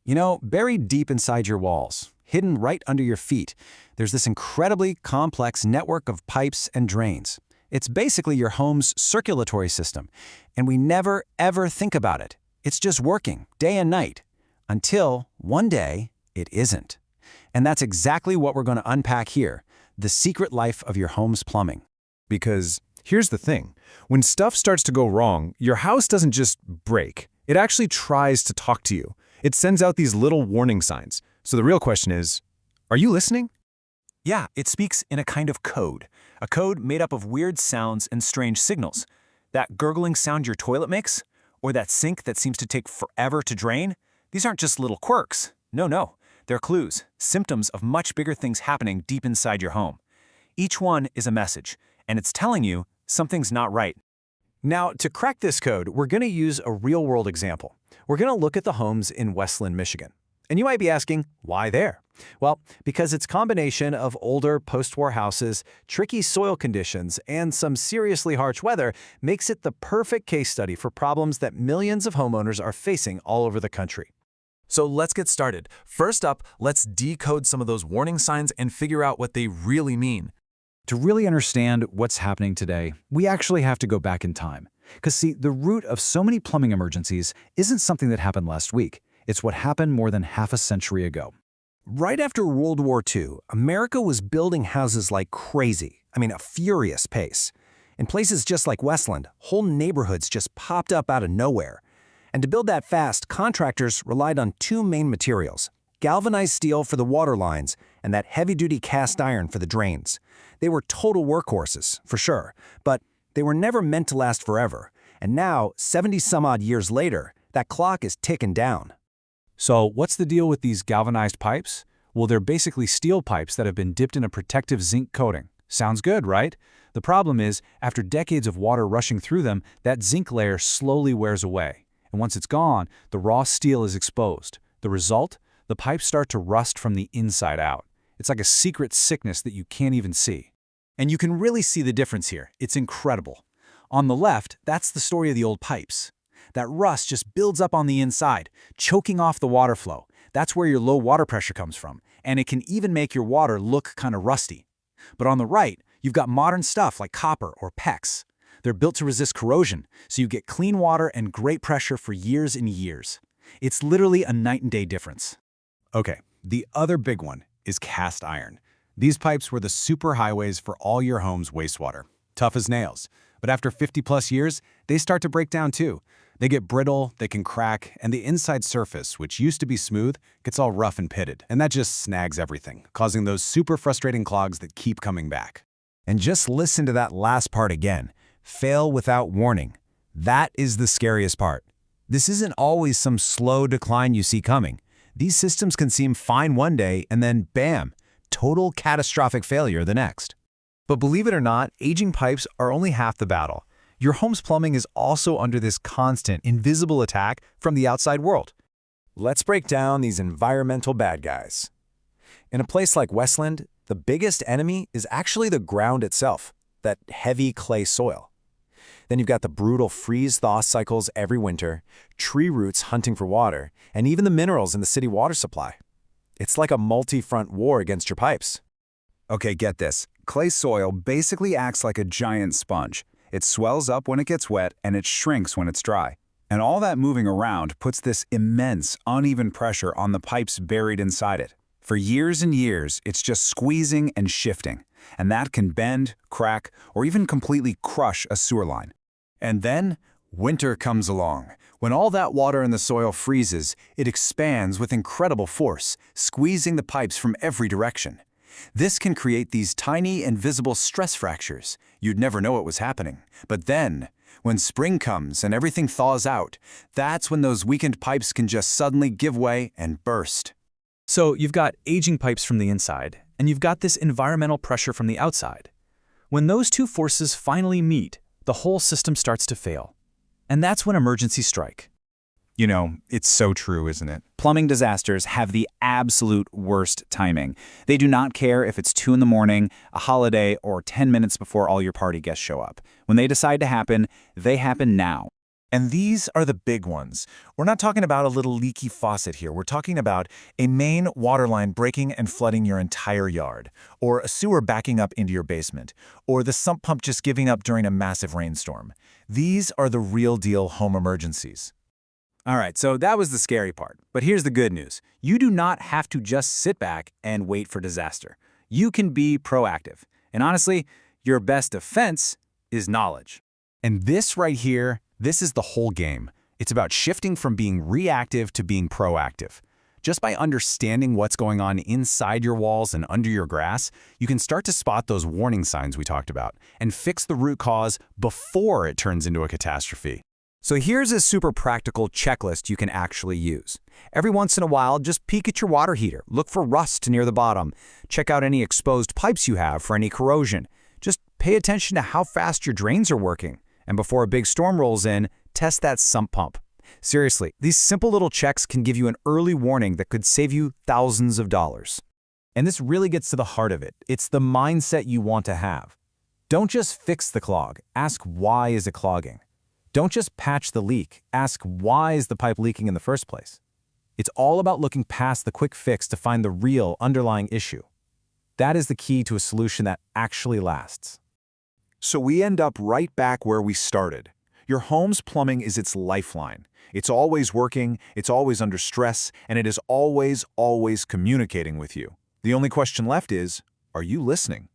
You know, buried deep inside your walls, hidden right under your feet, there's this incredibly complex network of pipes and drains. It's basically your home's circulatory system, and we never, ever think about it. It's just working, day and night, until one day it isn't. And that's exactly what we're going to unpack here, the secret life of your home's plumbing. Because here's the thing, when stuff starts to go wrong, your house doesn't just break. It actually tries to talk to you. It sends out these little warning signs. So the real question is, are you listening? Yeah, it speaks in a kind of code. A code made up of weird sounds and strange signals. That gurgling sound your toilet makes? Or that sink that seems to take forever to drain? These aren't just little quirks. No. They're clues, symptoms of much bigger things happening deep inside your home. Each one is a message, and it's telling you something's not right. Now, to crack this code, we're going to use a real-world example. We're going to look at the homes in Westland, Michigan. And you might be asking, why there? Well, because its combination of older post-war houses, tricky soil conditions, and some seriously harsh weather makes it the perfect case study for problems that millions of homeowners are facing all over the country. So let's get started. First up, let's decode some of those warning signs and figure out what they really mean. To really understand what's happening today, we actually have to go back in time. Because see, the root of so many plumbing emergencies isn't something that happened last week. It's what happened more than half a century ago. Right after World War II, America was building houses like crazy. A furious pace. In places just like Westland, whole neighborhoods just popped up out of nowhere. And to build that fast, contractors relied on two main materials: galvanized steel for the water lines and that heavy-duty cast iron for the drains. They were total workhorses, for sure, but they were never meant to last forever. And now, 70-some-odd years later, that clock is ticking down. So what's the deal with these galvanized pipes? Well, they're basically steel pipes that have been dipped in a protective zinc coating. Sounds good, right? The problem is, after decades of water rushing through them, that zinc layer slowly wears away. And once it's gone, the raw steel is exposed. The result? The pipes start to rust from the inside out. It's like a secret sickness that you can't even see. And you can really see the difference here. It's incredible. On the left, that's the story of the old pipes. That rust just builds up on the inside, choking off the water flow. That's where your low water pressure comes from, and it can even make your water look kind of rusty. But on the right, you've got modern stuff like copper or PEX. They're built to resist corrosion, so you get clean water and great pressure for years and years. It's literally a night and day difference. Okay, the other big one is cast iron. These pipes were the superhighways for all your home's wastewater. Tough as nails. But after 50+ years, they start to break down too. They get brittle, they can crack, and the inside surface, which used to be smooth, gets all rough and pitted. And that just snags everything, causing those super frustrating clogs that keep coming back. And just listen to that last part again. Fail without warning. That is the scariest part. This isn't always some slow decline you see coming. These systems can seem fine one day and then bam, total catastrophic failure the next. But believe it or not, aging pipes are only half the battle. Your home's plumbing is also under this constant, invisible attack from the outside world. Let's break down these environmental bad guys. In a place like Westland, the biggest enemy is actually the ground itself, that heavy clay soil. Then you've got the brutal freeze-thaw cycles every winter, tree roots hunting for water, and even the minerals in the city water supply. It's like a multi-front war against your pipes. Okay, get this. Clay soil basically acts like a giant sponge. It swells up when it gets wet and it shrinks when it's dry. And all that moving around puts this immense, uneven pressure on the pipes buried inside it. For years and years, it's just squeezing and shifting, and that can bend, crack, or even completely crush a sewer line. And then, winter comes along. When all that water in the soil freezes, it expands with incredible force, squeezing the pipes from every direction. This can create these tiny, invisible stress fractures. You'd never know it was happening. But then, when spring comes and everything thaws out, that's when those weakened pipes can just suddenly give way and burst. So you've got aging pipes from the inside, and you've got this environmental pressure from the outside. When those two forces finally meet, the whole system starts to fail. And that's when emergencies strike. You know, it's so true, isn't it? Plumbing disasters have the absolute worst timing. They do not care if it's 2 in the morning, a holiday, or 10 minutes before all your party guests show up. When they decide to happen, they happen now. And these are the big ones. We're not talking about a little leaky faucet here. We're talking about a main water line breaking and flooding your entire yard, or a sewer backing up into your basement, or the sump pump just giving up during a massive rainstorm. These are the real deal home emergencies. All right, so that was the scary part. But here's the good news. You do not have to just sit back and wait for disaster. You can be proactive. And honestly, your best defense is knowledge. And this right here, this is the whole game. It's about shifting from being reactive to being proactive. Just by understanding what's going on inside your walls and under your grass, you can start to spot those warning signs we talked about and fix the root cause before it turns into a catastrophe. So here's a super practical checklist you can actually use. Every once in a while, just peek at your water heater. Look for rust near the bottom. Check out any exposed pipes you have for any corrosion. Just pay attention to how fast your drains are working. And before a big storm rolls in, test that sump pump. Seriously, these simple little checks can give you an early warning that could save you thousands of dollars. And this really gets to the heart of it. It's the mindset you want to have. Don't just fix the clog. Ask, why is it clogging? Don't just patch the leak. Ask, why is the pipe leaking in the first place? It's all about looking past the quick fix to find the real underlying issue. That is the key to a solution that actually lasts. So we end up right back where we started. Your home's plumbing is its lifeline. It's always working, it's always under stress, and it is always communicating with you. The only question left is, are you listening?